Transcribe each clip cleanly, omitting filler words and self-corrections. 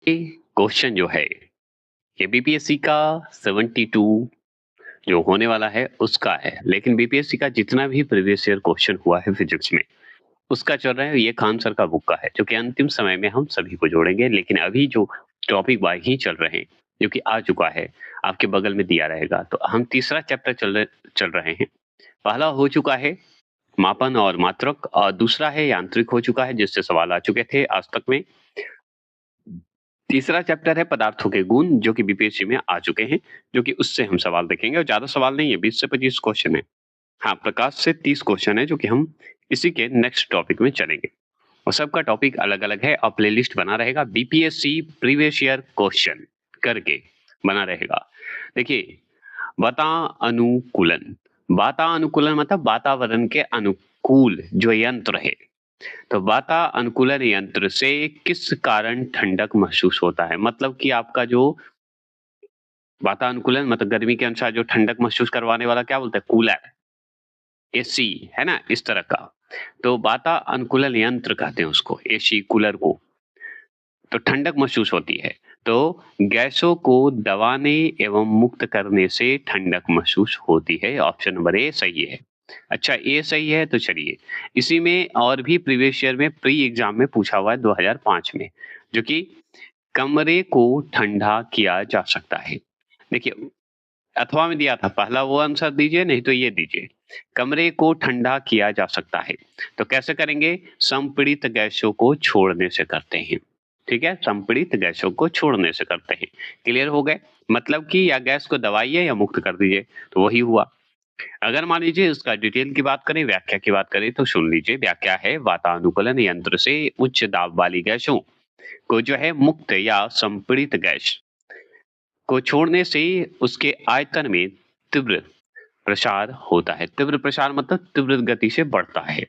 ये क्वेश्चन जो है ये बीपीएससी का 72 जो होने वाला है उसका है, लेकिन बीपीएससी का जितना भी प्रीवियस ईयर क्वेश्चन हुआ है फिजिक्स में उसका चल रहा है, ये खान सर का बुक का है जो कि अंतिम समय में हम सभी को जोड़ेंगे। लेकिन अभी जो टॉपिक वाइज ही चल रहे हैं जो कि आ चुका है, आपके बगल में दिया रहेगा। तो हम तीसरा चैप्टर चल रहे हैं। पहला हो चुका है मापन और मात्रक, और दूसरा है यांत्रिक हो चुका है जिससे सवाल आ चुके थे आज तक में। तीसरा चैप्टर है पदार्थों के गुण जो कि बीपीएससी में आ चुके हैं, जो कि उससे हम सवाल देखेंगे और ज्यादा सवाल नहीं है, 20 से 25 क्वेश्चन है। हाँ, प्रकाश से 30 क्वेश्चन है जो कि हम इसी के नेक्स्ट टॉपिक में चलेंगे और सबका टॉपिक अलग अलग है और प्लेलिस्ट बना रहेगा बीपीएससी प्रीवियस ईयर क्वेश्चन करके बना रहेगा। देखिए, वातानुकूलन, वातानुकूलन मतलब वातावरण के अनुकूल जो यंत्र है। तो वातानुकूलन यंत्र से किस कारण ठंडक महसूस होता है? मतलब कि आपका जो वातानुकूलन मतलब गर्मी के अनुसार जो ठंडक महसूस करवाने वाला क्या बोलते हैं? कूलर, एसी, है ना? इस तरह का। तो वातानुकूलन यंत्र कहते हैं उसको, एसी, कूलर को। तो ठंडक महसूस होती है। तो गैसों को दबाने एवं मुक्त करने से ठंडक महसूस होती है। ऑप्शन नंबर ए सही है। अच्छा, ए सही है तो चलिए, इसी में और भी प्रीवियस ईयर में प्री एग्जाम में पूछा हुआ है 2005 में, जो कि कमरे को ठंडा किया जा सकता है। देखिए, अथवा में दिया था, पहला वो आंसर दीजिए नहीं तो ये दीजिए। कमरे को ठंडा किया जा सकता है। तो कैसे करेंगे? संपीड़ित गैसों को छोड़ने से करते हैं। ठीक है? संपीड़ित गैसों को छोड़ने से करते हैं। क्लियर हो गए? मतलब कि या गैस को दबाइए या मुक्त कर दीजिए, तो वही हुआ। अगर मान लीजिए इसका डिटेल की बात करें, व्याख्या की बात करें तो सुन लीजिए। व्याख्या है, वातानुकूलन यंत्र से उच्च दाब वाली गैसों को जो है मुक्त या संपीड़ित गैस को छोड़ने से उसके आयतन में तीव्र प्रसार होता है। तीव्र प्रसार मतलब तीव्र गति से बढ़ता है,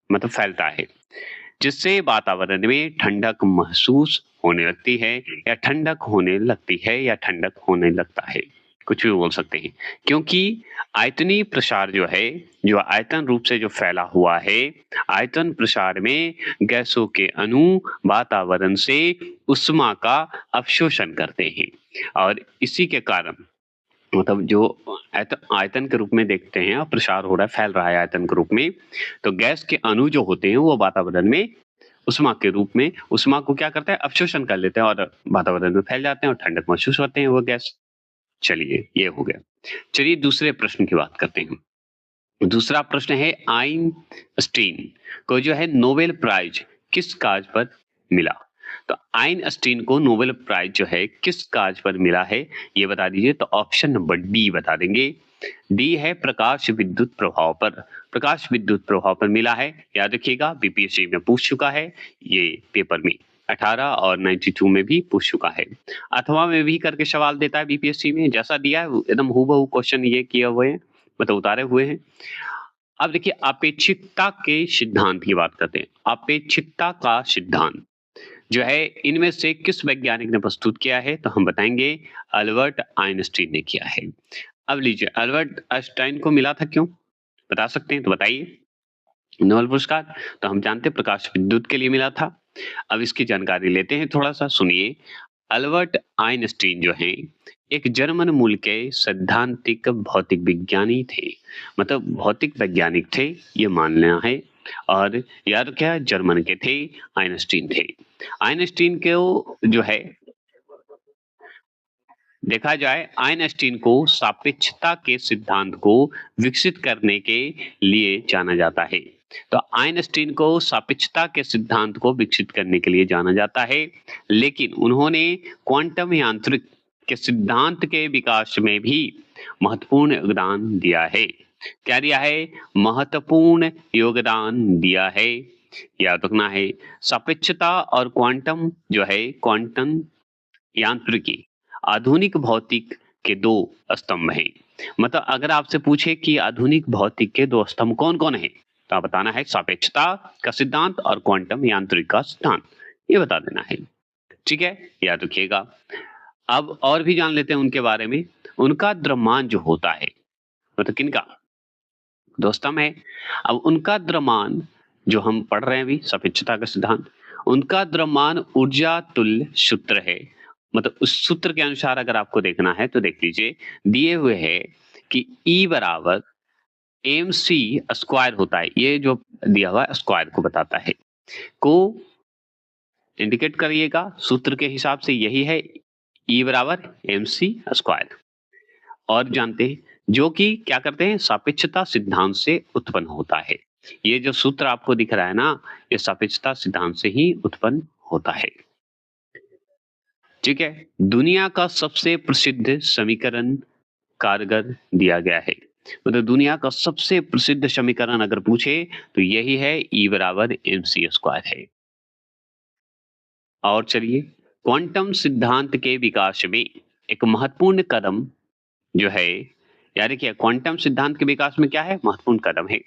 मतलब फैलता है, जिससे वातावरण में ठंडक महसूस होने लगती है या ठंडक होने लगती है या ठंडक होने लगता है। कुछ भी बोल सकते हैं, क्योंकि आयतनीय प्रसार जो है, जो आयतन रूप से जो फैला हुआ है, आयतन प्रसार में गैसों के अणु वातावरण से उष्मा का अवशोषण करते हैं और इसी के कारण मतलब जो आयतन के रूप में देखते हैं और प्रसार हो रहा है, फैल रहा है आयतन के रूप में, तो गैस के अणु जो होते हैं वो वातावरण में उष्मा के रूप में उष्मा को क्या करते हैं? अवशोषण कर लेते हैं और वातावरण में फैल जाते हैं और ठंडक महसूस होते हैं वो गैस। चलिए, ये हो गया। चलिए दूसरे प्रश्न की बात करते हैं। दूसरा प्रश्न है, आइंस्टीन को जो है नोबेल प्राइज किस कार्य पर मिला? तो आइंस्टीन को नोबेल प्राइज जो है किस कार्य पर मिला है, ये बता दीजिए। तो ऑप्शन नंबर डी बता देंगे। डी है प्रकाश विद्युत प्रभाव पर। प्रकाश विद्युत प्रभाव पर मिला है। याद रखिएगा, बीपीएससी में पूछ चुका है ये पेपर में, 18 और 92 में भी पूछ चुका है। अथवा में भी करके सवाल देता है बीपीएससी में, जैसा दिया है एकदम हूबहू क्वेश्चन ये किए हुए हैं, मतलब उतारे हुए हैं। अब देखिए, अपेक्षिकता के सिद्धांत की बात करते हैं। अपेक्षिकता का सिद्धांत जो है इनमें से किस वैज्ञानिक ने प्रस्तुत किया है? तो हम बताएंगे अल्बर्ट आइंस्टीन ने किया है। अब लीजिए, अल्बर्ट आइंस्टाइन को मिला था क्यों? बता सकते हैं तो बताइए। नोबेल पुरस्कार तो हम जानते हैं प्रकाश विद्युत के लिए मिला था। अब इसकी जानकारी लेते हैं, थोड़ा सा सुनिए। अल्बर्ट आइंस्टीन जो हैं एक जर्मन मूल के सैद्धांतिक भौतिक विज्ञानी थे, मतलब भौतिक वैज्ञानिक थे, ये मानना है। और याद क्या, जर्मन के थे, आइंस्टीन थे। आइंस्टीन को जो है देखा जाए, आइंस्टीन को सापेक्षता के सिद्धांत को विकसित करने के लिए जाना जाता है। तो आइंस्टीन को सापेक्षता के सिद्धांत को विकसित करने के लिए जाना जाता है, लेकिन उन्होंने क्वांटम यांत्रिक के सिद्धांत के विकास में भी महत्वपूर्ण योगदान दिया है। क्या दिया है? महत्वपूर्ण योगदान दिया है। याद रखना है, सापेक्षता और क्वांटम जो है, क्वांटम यांत्रिकी आधुनिक भौतिक के दो स्तंभ हैं। मतलब अगर आपसे पूछे कि आधुनिक भौतिक के दो स्तंभ कौन कौन है, तो आप बताना है सापेक्षता का सिद्धांत और क्वांटम यांत्रिक का सिद्धांत, ये बता देना है। ठीक है, याद रखिएगा। अब और भी जान लेते हैं उनके बारे में। उनका द्रव्यमान जो होता है, मतलब किनका? दो स्तंभ है। अब उनका द्रव्यमान जो हम पढ़ रहे हैं अभी, सापेक्षता का सिद्धांत, उनका द्रव्यमान ऊर्जा तुल्य सूत्र है। मतलब उस सूत्र के अनुसार अगर आपको देखना है तो देख लीजिए, दिए हुए है कि E बराबर mc स्क्वायर होता है। ये जो दिया हुआ है स्क्वायर को बताता है, को इंडिकेट करिएगा। सूत्र के हिसाब से यही है, E बराबर mc स्क्वायर। और जानते हैं जो कि क्या करते हैं, सापेक्षता सिद्धांत से उत्पन्न होता है। ये जो सूत्र आपको दिख रहा है ना, ये सापेक्षता सिद्धांत से ही उत्पन्न होता है। ठीक है, दुनिया का सबसे प्रसिद्ध समीकरण कारगर दिया गया है। मतलब दुनिया का सबसे प्रसिद्ध समीकरण अगर पूछे तो यही है, E बराबर mc स्क्वायर है। और चलिए, क्वांटम सिद्धांत के विकास में एक महत्वपूर्ण कदम जो है, याद रखिए क्वांटम सिद्धांत के विकास में क्या है, महत्वपूर्ण कदम है।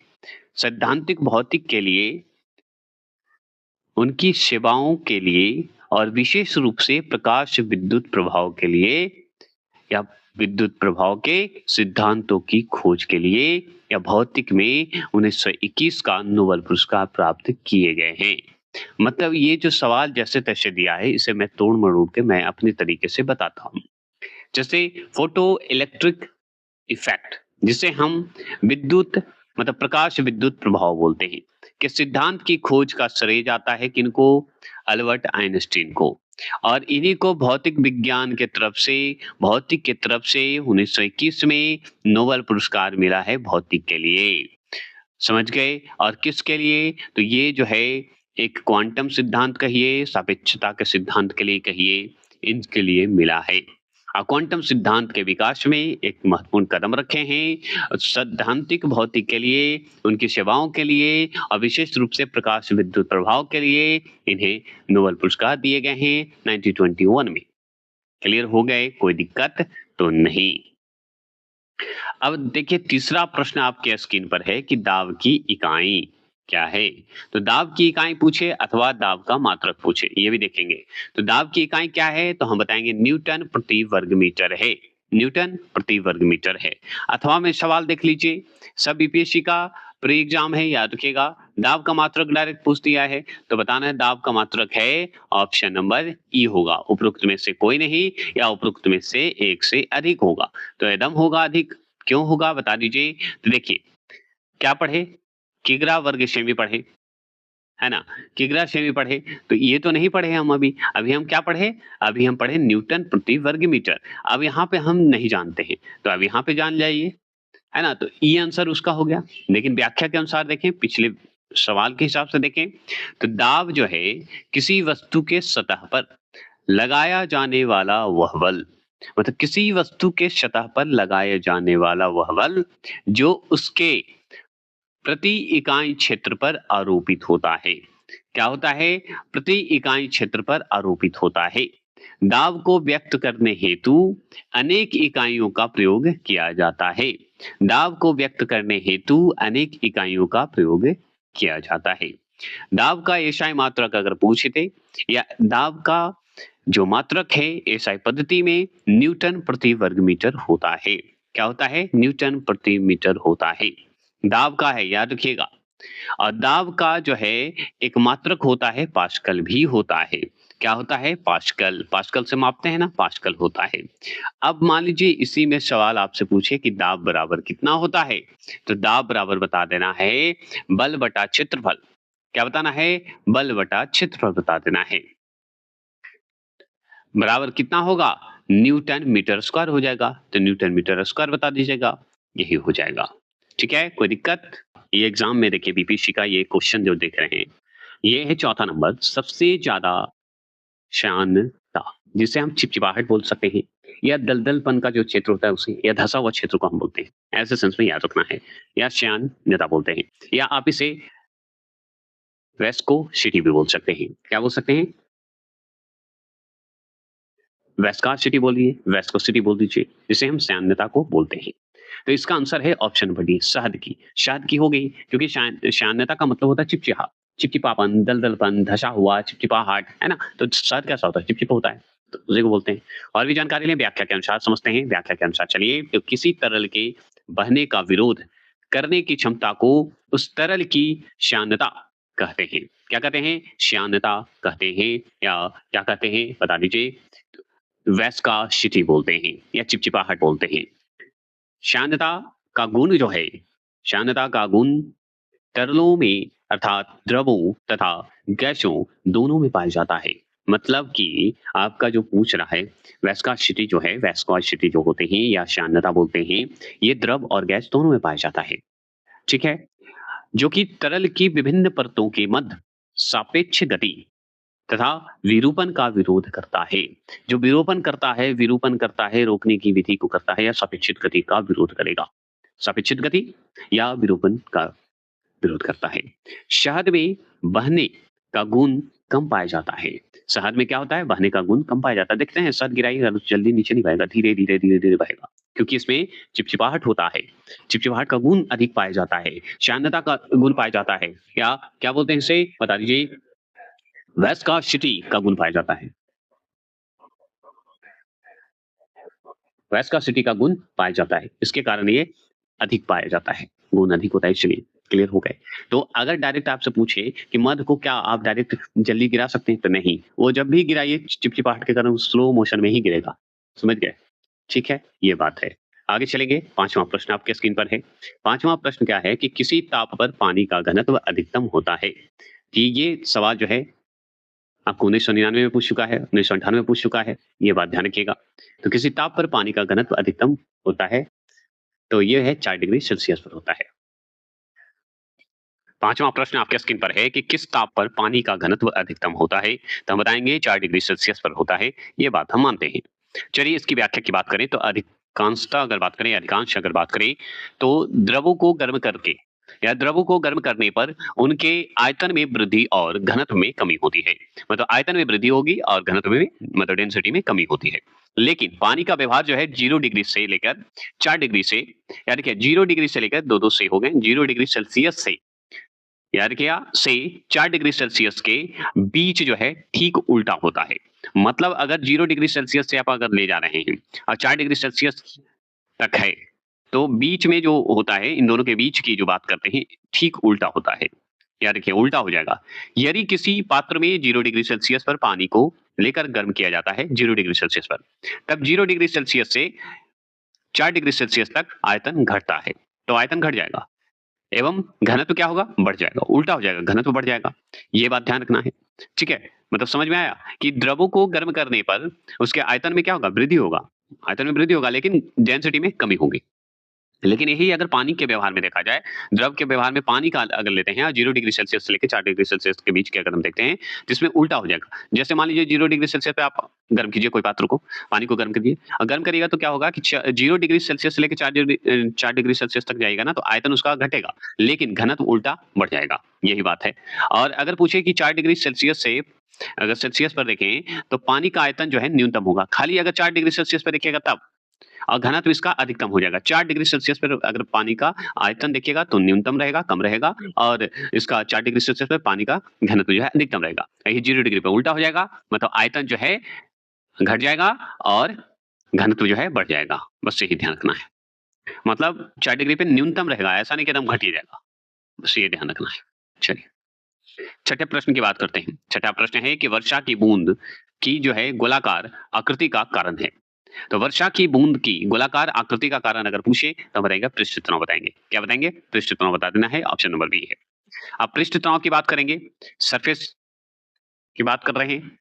सैद्धांतिक भौतिक के लिए, उनकी सेवाओं के लिए और विशेष रूप से प्रकाश विद्युत प्रभाव के लिए या विद्युत प्रभाव के सिद्धांतों की खोज के लिए या भौतिक में 1921 का नोबेल पुरस्कार प्राप्त किए गए हैं। मतलब ये जो सवाल जैसे तैसे दिया है, इसे मैं तोड़ मरोड़ के मैं अपने तरीके से बताता हूँ। जैसे फोटो इलेक्ट्रिक इफेक्ट, जिसे हम विद्युत मतलब प्रकाश विद्युत प्रभाव बोलते हैं, कि सिद्धांत की खोज का श्रेय जाता है किनको, अल्बर्ट आइंस्टीन को। और इन्हीं को भौतिक विज्ञान के तरफ से, भौतिक के तरफ से 1921 में नोबेल पुरस्कार मिला है भौतिक के लिए। समझ गए? और किसके लिए, तो ये जो है एक क्वांटम सिद्धांत कहिए, सापेक्षता के सिद्धांत के लिए कहिए, इनके लिए मिला है। क्वांटम सिद्धांत के विकास में एक महत्वपूर्ण कदम रखे हैं सैद्धांतिक भौतिक के लिए, उनकी सेवाओं के लिए और विशेष रूप से प्रकाश विद्युत प्रभाव के लिए इन्हें नोबेल पुरस्कार दिए गए हैं 1921 में। क्लियर हो गए? कोई दिक्कत तो नहीं। अब देखिए, तीसरा प्रश्न आपके स्क्रीन पर है कि दाब की इकाई क्या है। तो दाब की इकाई पूछे अथवा दाब का मात्रक पूछे, ये भी देखेंगे। तो दाब की इकाई क्या है, तो हम बताएंगे न्यूटन प्रति वर्ग मीटर है। न्यूटन प्रति वर्ग मीटर है। अथवा में सवाल देख लीजिए, सब यूपीएससी का प्री एग्जाम है, याद रखिएगा। दाब का मात्रक डायरेक्ट पूछ दिया है, तो बताना है दाब का मात्रक है ऑप्शन नंबर ई होगा। उपरोक्त में से कोई नहीं या उपरोक्त में से एक से अधिक होगा। तो एकदम होगा अधिक। क्यों होगा बता दीजिए। तो देखिए, क्या पढ़े, किग्रा वर्ग सेमी पढ़े, है ना, किग्रा सेमी पढ़े। तो ये तो नहीं पढ़े हम अभी अभी हम क्या पढ़े, अभी हम पढ़े न्यूटन प्रति वर्ग मीटर। अब यहाँ पे हम नहीं जानते हैं, तो अब यहाँ पे जान जाइए, है ना। तो ये आंसर उसका हो गया। लेकिन व्याख्या के अनुसार देखें, पिछले सवाल के हिसाब से देखें, तो दाब जो है किसी वस्तु के सतह पर लगाया जाने वाला वह बल, मतलब किसी वस्तु के सतह पर लगाए जाने वाला वह बल जो उसके प्रति इकाई क्षेत्र पर आरोपित होता है। क्या होता है, प्रति इकाई क्षेत्र पर आरोपित होता है। दाब को व्यक्त करने हेतु अनेक इकाइयों का प्रयोग किया जाता है। दाब को व्यक्त करने हेतु अनेक इकाइयों का प्रयोग किया जाता है। दाब का एसआई मात्रक अगर पूछे थे, या दाब का जो मात्रक है एसआई पद्धति में न्यूटन प्रति वर्ग मीटर होता है। क्या होता है, न्यूटन प्रति मीटर होता है। दाब का है, याद रखिएगा। और दाब का जो है एक मात्रक होता है, पास्कल भी होता है। क्या होता है, पास्कल। पास्कल से मापते हैं ना, पास्कल होता है। अब मान लीजिए इसी में सवाल आपसे पूछे कि दाब बराबर कितना होता है, तो दाब बराबर बता देना है बल बटा क्षेत्रफल। क्या बताना है, बल बटा क्षेत्रफल बता देना है। बराबर कितना होगा, न्यूटन मीटर स्क्वायर हो जाएगा। तो न्यूटन मीटर स्क्वायर बता दीजिएगा, यही हो जाएगा। ठीक है, कोई दिक्कत। ये एग्जाम में देखिए बीपीएससी का ये क्वेश्चन जो देख रहे हैं, ये है चौथा नंबर, सबसे ज्यादा शानता, जिसे हम चिपचिपाहट बोल सकते हैं, या दलदलपन का जो क्षेत्र होता है उसे, या धसा हुआ क्षेत्र को हम बोलते हैं। ऐसे सेंस में याद रखना है। या शानता बोलते हैं, या आप इसे वेस्कोसिटी भी बोल सकते हैं। क्या बोल सकते हैं, वेस्कोसिटी बोलिए, वेस्कोसिटी बोल दीजिए, जिसे हम श्यानता को बोलते हैं। तो इसका आंसर है ऑप्शन नंबर डी, शहद की। शहद की हो गई, क्योंकि श्यानता का मतलब होता है चिपचिपा, चिपचिपापन, दलदलपन, धसा हुआ, चिपचिपाहट, है ना। तो शहद कैसा होता है, चिपचिपा होता है, तो उसी को बोलते हैं। और भी जानकारी लें, व्याख्या के अनुसार समझते हैं। व्याख्या के अनुसार चलिए, तो किसी तरल के बहने का विरोध करने की क्षमता को उस तरल की श्यानता कहते हैं। क्या कहते हैं? श्यानता कहते हैं या क्या कहते हैं बता दीजिए? विस्कोसिटी बोलते हैं या चिपचिपाहट बोलते हैं। शांतता का गुण जो है, शांतता का गुण तरलों में अर्थात द्रवों तथा गैसों दोनों में पाया जाता है। मतलब कि आपका जो पूछ रहा है विस्कोसिटी जो है, विस्कोसिटी जो होते हैं या शांतता बोलते हैं, ये द्रव और गैस दोनों में पाया जाता है। ठीक है? जो कि तरल की विभिन्न परतों के मध्य सापेक्ष गति तथा विरूपण का विरोध करता है। जो विरूपण करता है, रोकने की विधि को करता है या सापेक्षिक गति का विरोध करेगा। सापेक्षिक गति या विरूपण का विरोध करता है। शहद में बहने का गुण कम पाया जाता है। शहद में क्या होता है? बहने का गुण कम पाया जाता है। देखते हैं शहद गिराइएगा तो जल्दी नीचे नहीं बहेगा, धीरे-धीरे, धीरे-धीरे बहेगा। क्योंकि इसमें चिपचिपाहट होता है। चिपचिपाहट का गुण अधिक पाया जाता है। शानता का गुण पाया जाता है। या क्या बोलते हैं इसे? बता दीजिए? विस्कोसिटी का गुण पाया जाता है। विस्कोसिटी का गुण पाया जाता है। इसके कारण ये अधिक पाया जाता है। गुण अधिक होता है इसलिए। क्लियर हो गए? तो अगर डायरेक्ट आपसे पूछे कि मध को क्या आप डायरेक्ट जल्दी गिरा सकते हैं? तो नहीं। वो जब भी गिराइए चिपचिपाहट के कारण स्लो मोशन में ही गिरेगा। समझ गए? ठीक है? ये बात है। आगे चलेंगे, 5वां प्रश्न आपके स्क्रीन पर है। 5वां प्रश्न क्या है कि किसी ताप पर पानी का घनत्व अधिकतम होता है। कि ये सवाल जो है आपको 1999 में पूछ चुका है, 1998 में पूछ चुका है, ये बात ध्यान रखिएगा। तो किसी ताप पर पानी का घनत्व अधिकतम होता है, तो ये है 4 डिग्री सेल्सियस पर होता है। 5वां प्रश्न आपके स्क्रीन पर है कि किस ताप पर पानी का घनत्व अधिकतम होता है? तो हम बताएँगे 4 डिग्री सेल्सियस पर होता है, ये बात हम मानते हैं। चलिए इसकी व्याख्या की बात करें तो अधिकांशतः अगर बात करें, अधिकांश अगर बात करें, तो द्रवों को गर्म करके या द्रवों को गर्म करने पर उनके आयतन में वृद्धि और घनत्व में कमी होती है। मतलब आयतन में वृद्धि होगी और घनत्व में मतलब डेंसिटी में कमी होती है। लेकिन पानी का व्यवहार जो है 0 डिग्री से लेकर 4 डिग्री से या देखिए 0 डिग्री से लेकर 2-2 से हो गए, 0 डिग्री सेल्सियस से याद किया से 4 डिग्री सेल्सियस के बीच जो है ठीक उल्टा होता है। मतलब अगर 0 डिग्री सेल्सियस से आप अगर ले जा रहे हैं और 4 डिग्री सेल्सियस तक है, तो बीच में जो होता है, इन दोनों के बीच की जो बात करते हैं, ठीक उल्टा होता है। याद रखिए उल्टा हो जाएगा। यदि किसी पात्र में 0 डिग्री सेल्सियस पर पानी को लेकर गर्म किया जाता है 0 डिग्री सेल्सियस पर, तब 0 डिग्री सेल्सियस से 4 डिग्री सेल्सियस तक आयतन घटता है। तो आयतन घट जाएगा। एवं घनत्व क्या होगा? बढ़ जाएगा, उल्टा हो जाएगा, घनत्व बढ़ जाएगा। ये बात ध्यान रखना है। ठीक है? मतलब समझ में आया कि द्रवों को गर्म करने पर उसके आयतन में क्या होगा? वृद्धि होगा। आयतन में वृद्धि होगा लेकिन डेंसिटी में कमी होगी। लेकिन यही अगर पानी के व्यवहार में देखा जाए, द्रव के व्यवहार में पानी का अगर लेते हैं और 0 डिग्री सेल्सियस से लेके 4 डिग्री सेल्सियस के बीच की अगर हम देखते हैं, जिसमें उल्टा हो जाएगा। जैसे मान लीजिए 0 डिग्री सेल्सियस पे आप गर्म कीजिए कोई पात्र को, पानी को गर्म करिए और गर्म करिएगा तो क्या होगा कि 0 डिग्री सेल्सियस से लेके 4 डिग्री सेल्सियस तक जाएगा ना, तो आयतन उसका घटेगा, लेकिन घनत्व उल्टा बढ़ जाएगा। यही बात है। और अगर पूछे कि 4 डिग्री सेल्सियस से अगर सेल्सियस पर देखें, तो पानी का आयतन जो है न्यूनतम होगा। खाली अगर 4 डिग्री सेल्सियस पे देखिएगा तब और घनत्व इसका अधिकतम हो जाएगा। 4 डिग्री सेल्सियस पर अगर पानी का आयतन देखिएगा तो न्यूनतम रहेगा, कम रहेगा और इसका 4 डिग्री सेल्सियस पर पानी का घनत्व जो है अधिकतम रहेगा। यही 0 डिग्री पे उल्टा हो जाएगा, मतलब आयतन जो है घट जाएगा और घनत्व जो है बढ़ जाएगा। बस यही ध्यान रखना है। मतलब 4 डिग्री पे न्यूनतम रहेगा, ऐसा नहीं कि एकदम घट ही जाएगा। बस ये ध्यान रखना है। चलिए, छठे प्रश्न की बात करते हैं। छठा प्रश्न है कि वर्षा की बूंद की जो है गोलाकार आकृति का कारण है। तो वर्षा की बूंद की गोलाकार आकृति का कारण अगर पूछे तो बताएंगे पृष्ठ तनाव बताएंगे। क्या बताएंगे? पृष्ठ तनाव बता देना है, ऑप्शन नंबर बी है। अब पृष्ठ तनाव की बात करेंगे, सरफेस की बात कर रहे हैं।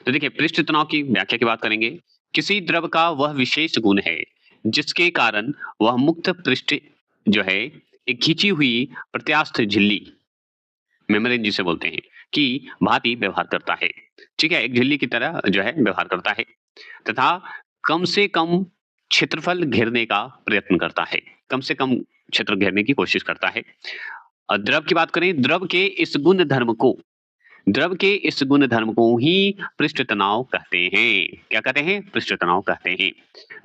तो देखिए पृष्ठ तनाव की व्याख्या की बात करेंगे। किसी द्रव का वह विशेष गुण है जिसके कारण वह मुक्त पृष्ठ जो है एक खींची हुई प्रत्यास्थ झिल्ली मेम्ब्रेन जिसे बोलते हैं की भांति व्यवहार करता है। ठीक है, एक झिल्ली की तरह जो है व्यवहार करता है तथा कम से कम क्षेत्रफल घेरने का प्रयत्न करता है। कम से कम क्षेत्र घेरने की कोशिश करता है। और द्रव की बात करें, द्रव के इस गुण धर्म को ही पृष्ठ तनाव कहते हैं। क्या कहते हैं? पृष्ठ तनाव कहते हैं।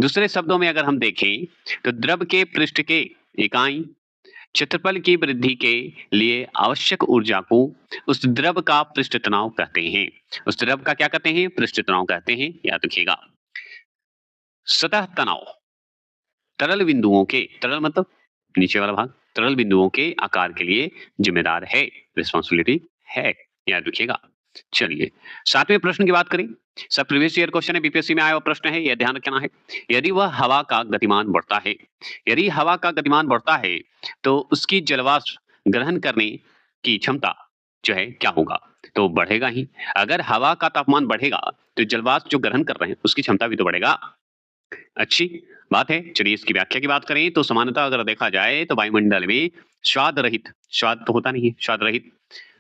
दूसरे शब्दों में अगर हम देखें तो द्रव के पृष्ठ के इकाई क्षेत्रफल की वृद्धि के लिए आवश्यक ऊर्जा को उस द्रव का पृष्ठ तनाव कहते हैं। उस द्रव का क्या कहते हैं? पृष्ठ तनाव कहते हैं। याद रखिएगा। सतह तनाव तरल बिंदुओं के, तरल मतलब नीचे वाला भाग, तरल बिंदुओं के आकार के लिए जिम्मेदार है। रिस्पॉन्सिबिलिटी है, याद रखिएगा। चलिए 7वें प्रश्न की बात करें। सब प्रीवियस ईयर क्वेश्चन है, बीपीएससी में आया हुआ प्रश्न है, यह ध्यान रखना है। यदि वह हवा का गतिमान बढ़ता है, यदि हवा का गतिमान बढ़ता है तो उसकी जलवाष्प ग्रहण करने की क्षमता जो है क्या होगा? तो बढ़ेगा ही। अगर हवा का तापमान बढ़ेगा तो जलवाष्प जो ग्रहण कर रहे हैं उसकी क्षमता भी तो बढ़ेगा। अच्छी बात है। चलिए इसकी व्याख्या की बात करें तो सामान्यतः अगर देखा जाए तो वायुमंडल में स्वाद रहित, स्वाद तो होता नहीं है, स्वाद रहित,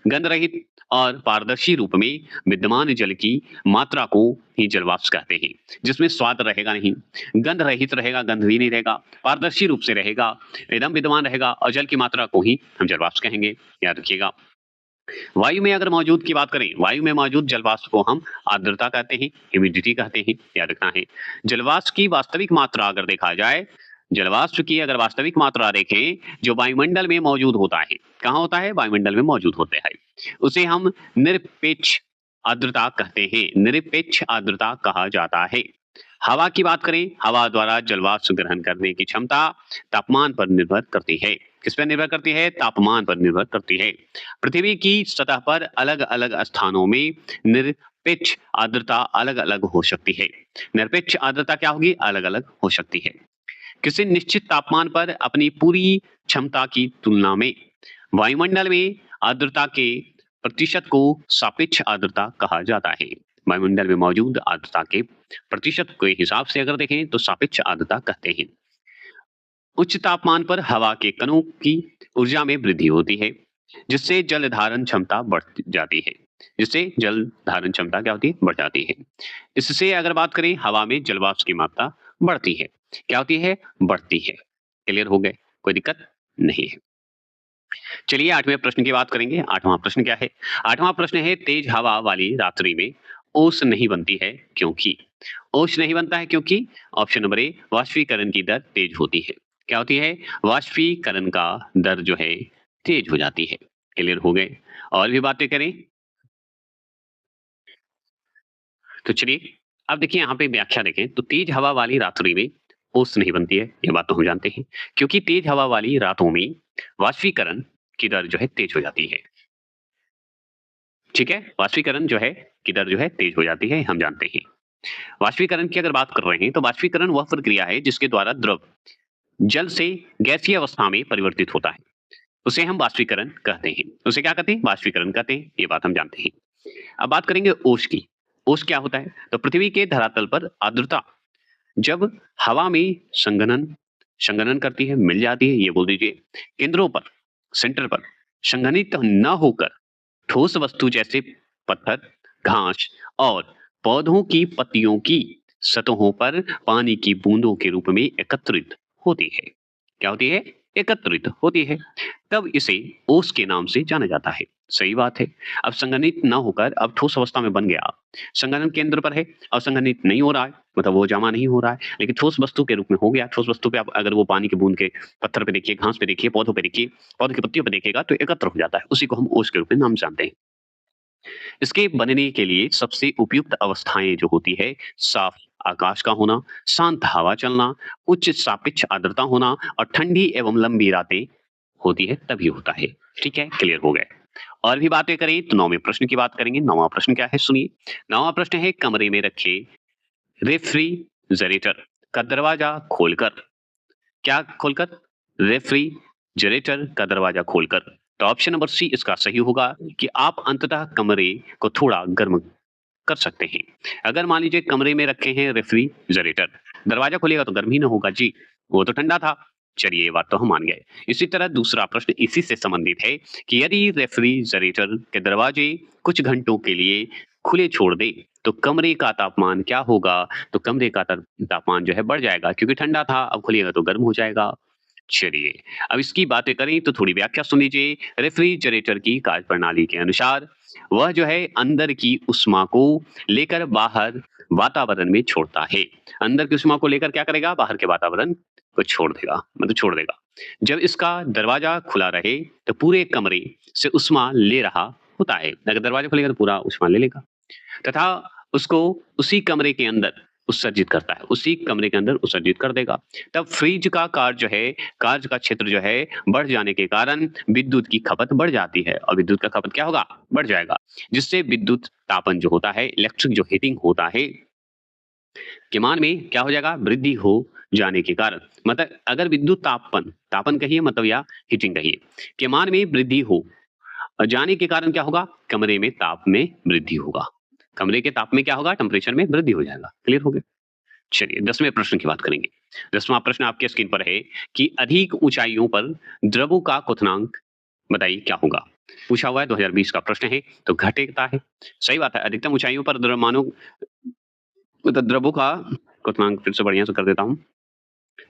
गंध रहित और पारदर्शी रूप में विद्यमान जल की मात्रा को ही जलवाष्प कहते हैं, जिसमें स्वाद रहेगा नहीं, गंध रहित रहेगा, गंध भी नहीं रहेगा, पारदर्शी रूप से रहेगा, एकदम विद्यमान रहेगा और जल की मात्रा को ही हम जलवाष्प कहेंगे, याद रखिएगा। वायु में अगर मौजूद की बात करें, वायु में मौजूद जलवाष्प को हम आर्द्रता कहते हैं, ह्यूमिडिटी कहते हैं, याद रखना है। जलवाष्प की वास्तविक मात्रा अगर देखा जाए, जलवाष्प की अगर वास्तविक मात्रा देखें जो वायुमंडल में मौजूद होता है, कहाँ होता है? वायुमंडल में मौजूद होते हैं, उसे हम निरपेक्ष आर्द्रता कहते हैं, निरपेक्ष आर्द्रता कहा जाता है। हवा की बात करें, हवा द्वारा जलवाष्प ग्रहण करने की क्षमता तापमान पर निर्भर करती है। किस पर निर्भर करती है? तापमान पर निर्भर करती है। पृथ्वी की सतह पर अलग-अलग स्थानों में निरपेक्ष आर्द्रता अलग-अलग हो सकती है। निरपेक्ष आर्द्रता क्या होगी? अलग-अलग हो सकती है। किसी निश्चित तापमान पर अपनी पूरी क्षमता की तुलना में वायुमंडल में आर्द्रता के प्रतिशत को सापेक्ष आर्द्रता कहा जाता है। वायुमंडल में मौजूद आर्द्रता के प्रतिशत के हिसाब से अगर देखें तो सापेक्ष आर्द्रता कहते हैं। उच्च तापमान पर हवा के कणों की ऊर्जा में वृद्धि होती है, जिससे जल धारण क्षमता बढ़ जाती है, जिससे जल धारण क्षमता क्या होती है? बढ़ जाती है। इससे अगर बात करें हवा में जलवाष्प की मात्रा बढ़ती है, क्या होती है? बढ़ती है। क्लियर हो गए? कोई दिक्कत नहीं है। चलिए 8वें प्रश्न की बात करेंगे। 8वां प्रश्न क्या है? 8वां प्रश्न है तेज हवा वाली रात्रि में ओस नहीं बनती है क्योंकि? ओस नहीं बनता है क्योंकि ऑप्शन नंबर ए वाष्पीकरण की दर तेज होती है। क्या होती है? वाष्पीकरण का दर जो है तेज हो जाती है। क्लियर हो गए? और भी बातें करें तो चलिए अब देखिए यहाँ पे व्याख्या देखें तो तेज हवा वाली रात्रि में ओस नहीं बनती है, ये बात तो हम जानते हैं, क्योंकि तेज हवा वाली रातों में वाष्पीकरण की दर जो है तेज हो जाती है। ठीक है, वाष्पीकरण जो है की दर जो है तेज हो जाती है, हम जानते हैं। वाष्पीकरण की अगर बात कर रहे हैं तो वाष्पीकरण वह प्रक्रिया है जिसके द्वारा द्रव जल से गैसीय अवस्था में परिवर्तित होता है, उसे हम वाष्पीकरण कहते हैं। उसे क्या कहते हैं? वाष्पीकरण कहते हैं, ये बात हम जानते हैं। अब बात करेंगे ओस की। ओस क्या होता है? तो पृथ्वी के धरातल पर आर्द्रता जब हवा में संघनन संघनन करती है, मिल जाती है, ये बोल दीजिए, केंद्रों पर, सेंटर पर संघनित न होकर ठोस वस्तु जैसे पत्थर, घास और पौधों की पत्तियों की सतहों पर पानी की बूंदों के रूप में एकत्रित होती है। क्या होती है? एकत्रित होती है। तब इसे ओस के नाम से जाना जाता है। सही बात है। अब संघनित ना होकर अब ठोस अवस्था में बन गया। संघनन केंद्र पर है और संघनित नहीं हो रहा है, मतलब वो जमा नहीं हो रहा है, लेकिन ठोस वस्तु के रूप में हो गया। ठोस वस्तु पे आप अगर वो पानी की बूंद के पत्थर पे देखिए, घास पे देखिए, पौधों पे देखिए, पौधों की पत्तियों पे देखिएगा तो एकत्र हो जाता है। उसी को हम ओस के रूप में नाम जानते हैं। इसके बनने के लिए सबसे उपयुक्त अवस्थाएं जो होती है, साफ आकाश का होना, शांत हवा चलना, उच्च सापेक्ष आर्द्रता होना और ठंडी एवं लंबी रातें होती है, तभी होता है। ठीक है, क्लियर हो गए। और भी बातें करें तो 9वें प्रश्न की बात करेंगे। 9वां प्रश्न क्या है सुनिए। 9वां प्रश्न है कमरे में रखे रेफ्रिजरेटर का दरवाजा खोलकर, क्या खोलकर? रेफ्रिजरेटर का दरवाजा खोलकर। तो ऑप्शन नंबर सी इसका सही होगा कि आप अंततः कमरे को थोड़ा गर्म कर सकते हैं। अगर मान लीजिए कमरे में रखे हैं रेफ्रिजरेटर, दरवाजा खोलेगा तो गर्म ही ना होगा जी, वो तो ठंडा था। चलिए ये बात तो हम मान गए। इसी तरह दूसरा प्रश्न इसी से संबंधित है कि यदि रेफ्रिजरेटर के दरवाजे कुछ घंटों के लिए खुले छोड़ दे तो कमरे का तापमान क्या होगा? तो कमरे का तापमान जो है बढ़ जाएगा, क्योंकि ठंडा था, अब खुलेगा तो गर्म हो जाएगा। चलिए अब इसकी बातें करें तो थोड़ी व्याख्या सुन लीजिए। रेफ्रिजरेटर की कार्यप्रणाली के अनुसार वह जो है अंदर की उष्मा को लेकर बाहर वातावरण में छोड़ता है। अंदर की उष्मा को लेकर क्या करेगा? बाहर के वातावरण को छोड़ देगा, मतलब छोड़ देगा। जब इसका दरवाजा खुला रहे तो पूरे कमरे से उष्मा ले रहा होता है। अगर दरवाजा खुलेगा तो पूरा उष्मा ले लेगा तथा उसको उसी कमरे के अंदर उत्सर्जित करता है, उसी कमरे के अंदर उत्सर्जित कर देगा। तब फ्रिज का कार्य का क्षेत्र जो है बढ़ जाने के कारण विद्युत की खपत बढ़ जाती है और विद्युत का खपत क्या होगा? बढ़ जाएगा। जिससे विद्युत तापन जो होता है, इलेक्ट्रिक जो हीटिंग होता है के मान में क्या हो जाएगा? वृद्धि हो जाने के कारण, मतलब अगर विद्युत तापन कहिए मतलब या हीटिंग कहिए, के मान में वृद्धि हो जाने के कारण क्या होगा? कमरे में ताप में वृद्धि होगा। कमरे के ताप में क्या होगा? टेम्परेचर में वृद्धि हो जाएगा। क्लियर हो गया? चलिए 10वें प्रश्न की बात करेंगे। 10वां प्रश्न आपके स्क्रीन पर है कि अधिक ऊंचाइयों पर द्रवों का क्वथनांक बताइए क्या होगा? पूछा हुआ है, 2020 का प्रश्न है, तो घटता है। सही बात है, अधिकतम ऊंचाइयों पर द्रव्यमानों मतलब द्रवों का क्वथनांक फिर से बढ़िया से कर देता हूँ।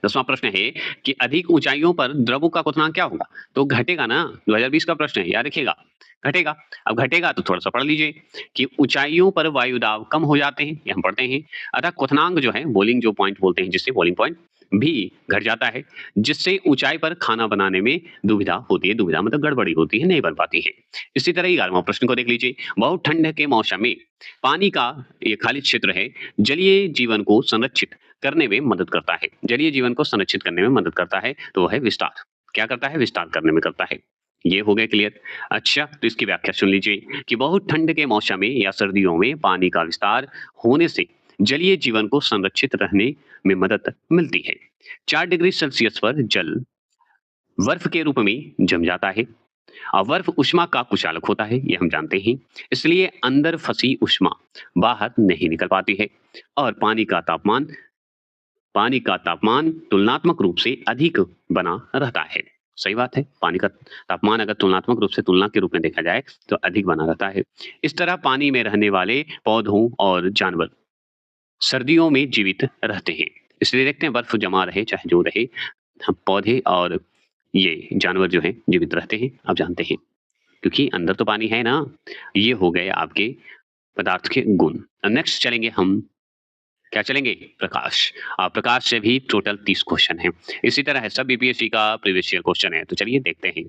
10वां प्रश्न है कि अधिक ऊंचाइयों पर द्रवों का क्वथनांक क्या होगा? तो घटेगा ना, 2020 का प्रश्न है, याद रखिएगा, घटेगा। अब घटेगा तो थोड़ा-सा पढ़ लीजिए कि ऊंचाइयों पर वायु दाब कम हो जाते हैं, ये हम पढ़ते हैं। अतः क्वथनांक जो है, बॉइलिंग जो पॉइंट बोलते हैं जिससे, बॉइलिंग पॉइंट भी घट जाता है, जिससे ऊंचाई पर खाना बनाने में दुविधा होती है। दुविधा मतलब गड़बड़ी होती है, नहीं बन पाती है। इसी तरह 11वां प्रश्न को देख लीजिए। बहुत ठंड के मौसम में पानी का ये खाली क्षेत्र है, जलीय जीवन को संरक्षित करने में मदद करता है। जलीय जीवन को संरक्षित करने में मदद करता है, तो वह है विस्तार। क्या करता है? विस्तार करने में करता है। ये हो गया क्लियर। अच्छा, तो इसकी व्याख्या सुन लीजिए कि बहुत ठंड के मौसम में या सर्दियों में पानी का विस्तार होने से जलीय जीवन को संरक्षित रहने में मदद मिलती है। 4 डिग्री सेल्सियस पर जल बर्फ के रूप में जम जाता है और बर्फ ऊष्मा का कुचालक होता है, ये हम जानते हैं। इसलिए अंदर फंसी ऊष्मा बाहर नहीं निकल पाती है और पानी का तापमान तुलनात्मक रूप से अधिक बना रहता है। सही बात है, पानी का तापमान अगर तुलनात्मक रूप से, तुलना के रूप में देखा जाए तो अधिक बना रहता है। इस तरह पानी में रहने वाले पौधों और जानवर सर्दियों में जीवित रहते हैं। इसलिए देखते हैं बर्फ जमा रहे चाहे जो रहे, हम पौधे और ये जानवर जो हैं जीवित रहते हैं, आप जानते हैं। क्योंकि अंदर तो पानी है ना। ये हो गए आपके पदार्थ के गुण। नेक्स्ट चलेंगे हम, क्या चलेंगे? प्रकाश। प्रकाश से भी टोटल 30 क्वेश्चन हैं। इसी तरह है, सब बीपीएससी का प्रीवियस ईयर क्वेश्चन है, तो चलिए देखते हैं।